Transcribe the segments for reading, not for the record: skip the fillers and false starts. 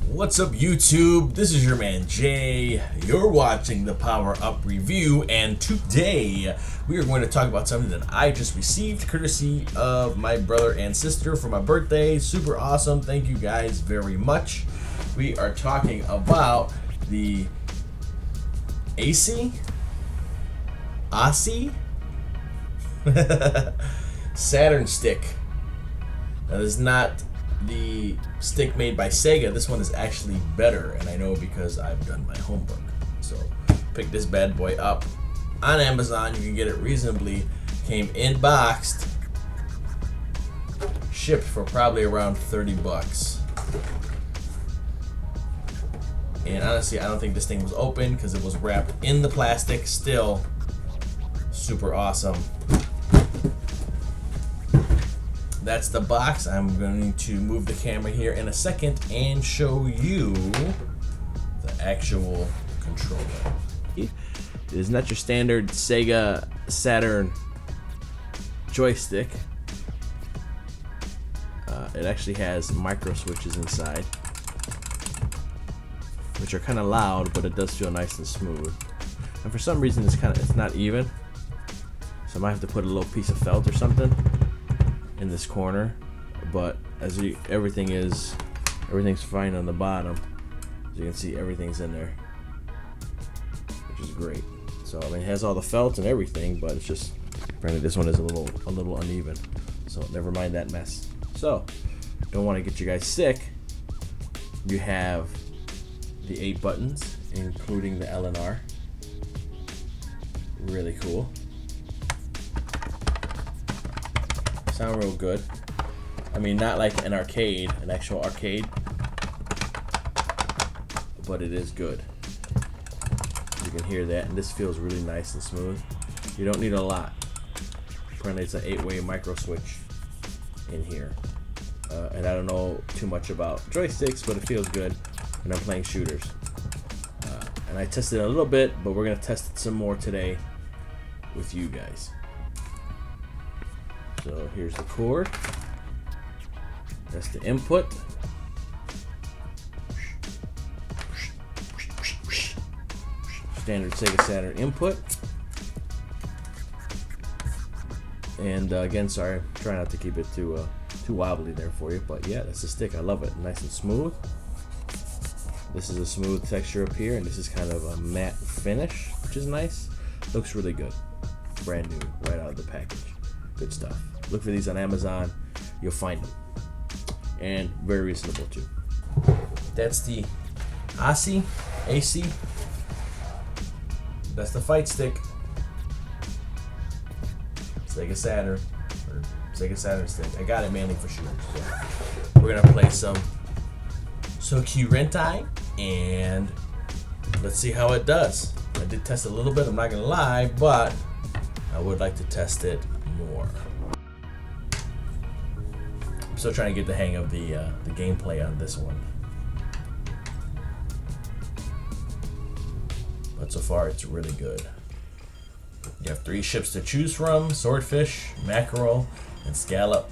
What's up, YouTube? This is your man Jay. You're watching the Power Up Review, and today we are going to talk about something that I just received courtesy of my brother and sister for my birthday. Super awesome. Thank you guys very much. We are talking about the ASCII Saturn stick. Now, this is not the stick made by Sega. This one is actually better, and I know because I've done my homework. So pick this bad boy up on Amazon. You can get it reasonably. Came in boxed, shipped for probably around 30 bucks. And honestly, I don't think this thing was open because it was wrapped in the plastic. Still super awesome. That's the box. I'm going to move the camera here in a second and show you the actual controller. It is not your standard Sega Saturn joystick. It actually has micro switches inside, which are kind of loud, but it does feel nice and smooth. And for some reason, it's not even, so I might have to put a little piece of felt or something in this corner. But as everything's fine on the bottom. As you can see, everything's in there, which is great. So I mean, it has all the felt and everything, but it's just apparently this one is a little uneven. So never mind that mess. So don't want to get you guys sick. You have the 8 buttons, including the L and R. Really cool. Sound real good. I mean, not like an actual arcade, but it is good. You can hear that, and this feels really nice and smooth. You don't need a lot. Apparently it's an 8-way micro switch in here. And I don't know too much about joysticks, but it feels good when I'm playing shooters. And I tested it a little bit, but we're gonna test it some more today with you guys. So here's the cord. That's the input. Standard Sega Saturn input. And again, sorry, try not to keep it too wobbly there for you, but yeah, that's the stick. I love it. Nice and smooth. This is a smooth texture up here, and this is kind of a matte finish, which is nice. Looks really good. Brand new, right out of the package. Good stuff. Look for these on Amazon. You'll find them. And very reasonable too. That's the ASCII. That's the fight stick. Sega Saturn, or Sega Saturn stick. I got it mainly for shooters. So we're gonna play some Soukyugurentai, and let's see how it does. I did test a little bit, I'm not gonna lie, but I would like to test it more. I'm still trying to get the hang of the gameplay on this one, but so far it's really good. You have 3 ships to choose from: swordfish, mackerel, and scallop.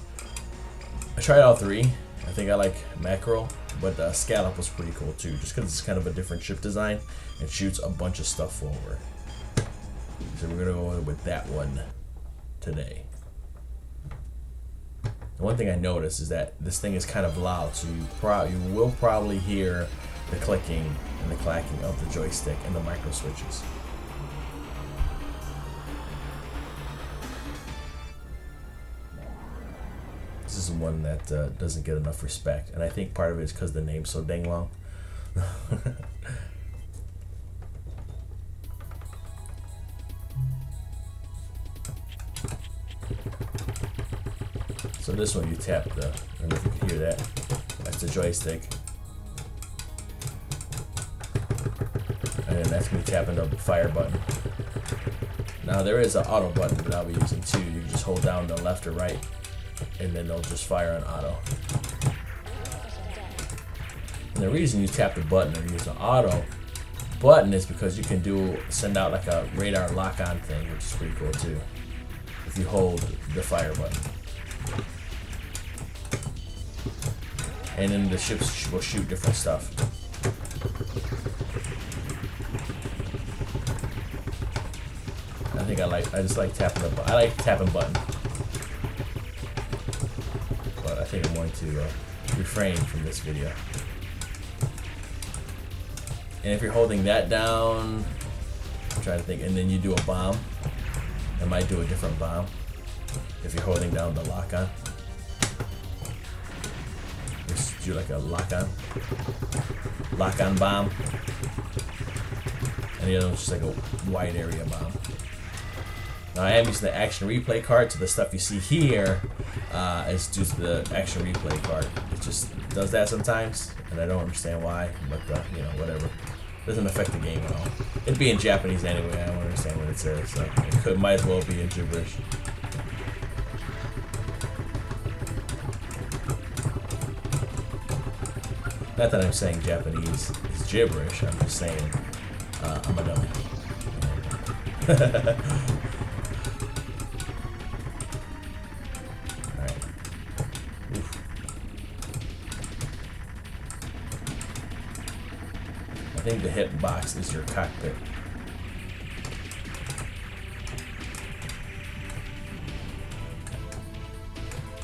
I tried all 3. I think I like mackerel, but scallop was pretty cool too, just because it's kind of a different ship design and shoots a bunch of stuff forward. So we're gonna go with that one today. The one thing I noticed is that this thing is kind of loud, so you will probably hear the clicking and the clacking of the joystick and the micro switches. This is one that doesn't get enough respect, and I think part of it is because the name's so dang long. So this one you tap I don't know if you can hear that. That's the joystick. And then that's me tapping the fire button. Now there is an auto button that I'll be using too. You can just hold down the left or right, and then they'll just fire on auto. And the reason you tap the button or use the auto button is because you can send out like a radar lock-on thing, which is pretty cool too, if you hold the fire button. and then the ships will shoot different stuff. I just like tapping the button. I like tapping button. But I think I'm going to refrain from this video. And if you're holding that down, I'm trying to think, and then you do a bomb, it might do a different bomb. If you're holding down the lock on. Just do like a lock on bomb. And the other one's just like a wide area bomb. Now I am using the action replay card, so the stuff you see here is due to the action replay card. It just does that sometimes, and I don't understand why, but you know, whatever. Doesn't affect the game at all. It'd be in Japanese anyway, I don't understand what it says, so it might as well be in gibberish. Not that I'm saying Japanese is gibberish, I'm just saying I'm a dummy. Alright. I think the hip box is your cockpit.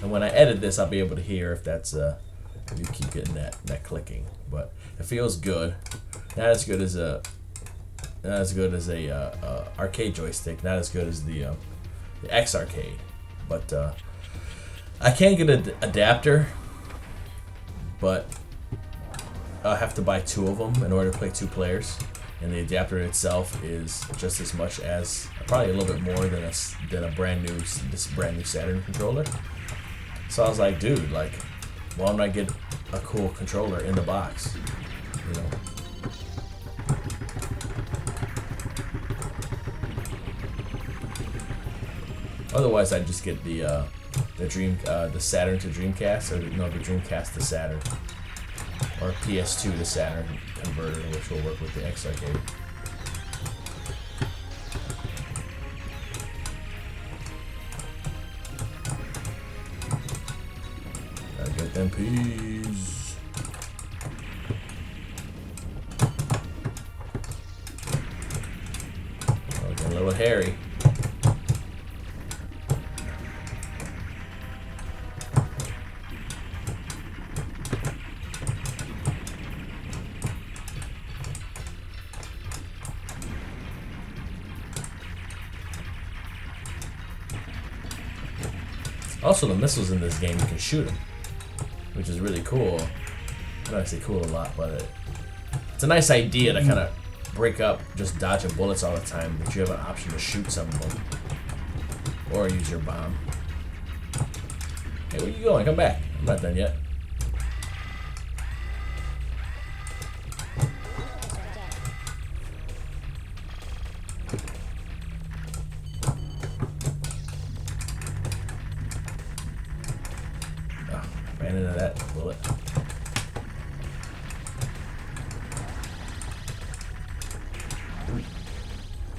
And when I edit this, I'll be able to hear if that's you keep getting that clicking, but it feels good. Not as good as a arcade joystick. Not as good as the X arcade, but I can get an adapter, but I'll have to buy 2 of them in order to play 2 players. And the adapter itself is just as much as, probably a little bit more than a brand new Saturn controller. So I was like, dude, like, why don't I get a cool controller in the box? You know. Otherwise, I'd just get the Saturn to Dreamcast, or no, the Dreamcast to Saturn, or PS2 to Saturn converter, which will work with the X arcade. Gotta get them peas. Oh, getting a little hairy. Also, the missiles in this game, you can shoot them, which is really cool. I don't say cool a lot, but it's a nice idea to kind of break up just dodging bullets all the time, but you have an option to shoot some of them or use your bomb. Hey, where you going? Come back. I'm not done yet. Ran into that bullet.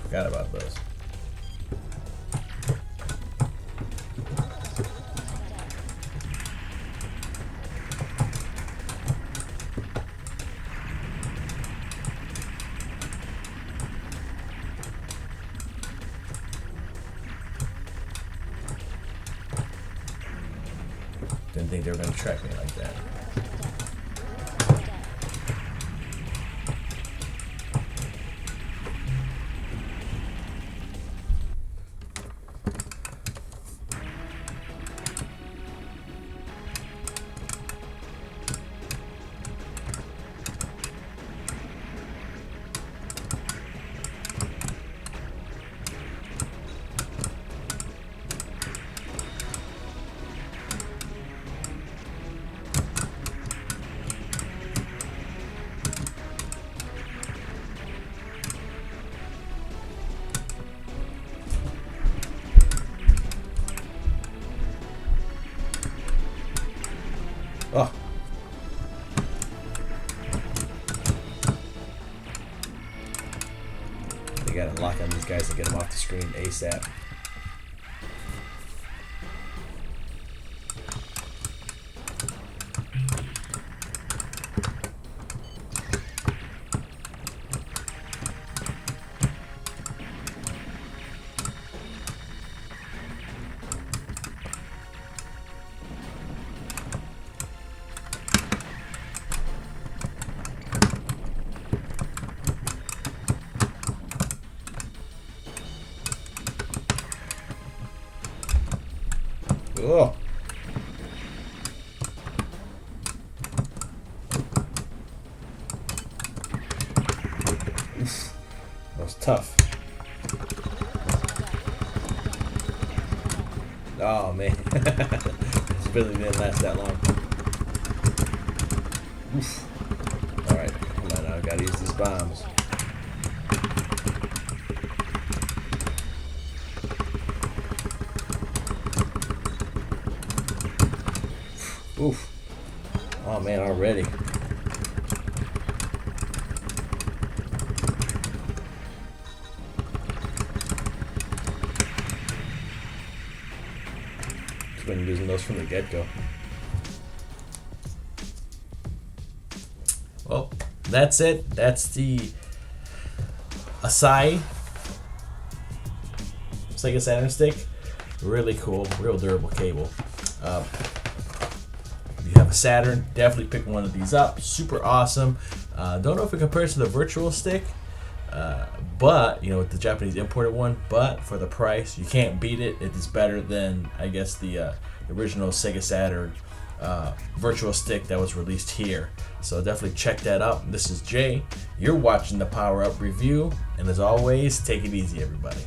Forgot about those. Didn't think they were going to track me like that. Oh. They gotta lock on these guys to get them off the screen ASAP. Oh. Oof. That was tough. Oh man, this really didn't last that long. Oof. All right, come on now, I gotta use these bombs. Oof. Oh man, already. Just been using those from the get-go. Well, that's it. That's the ASCII Sega Saturn stick. Really cool, real durable cable. If you have a Saturn, definitely pick one of these up. Super awesome. Don't know if it compares to the virtual stick, but you know, with the Japanese imported one. But for the price, you can't beat it. It is better than, I guess, the original Sega Saturn virtual stick that was released here. So definitely check that out. This is Jay. You're watching the Power Up Review, and as always, take it easy, everybody.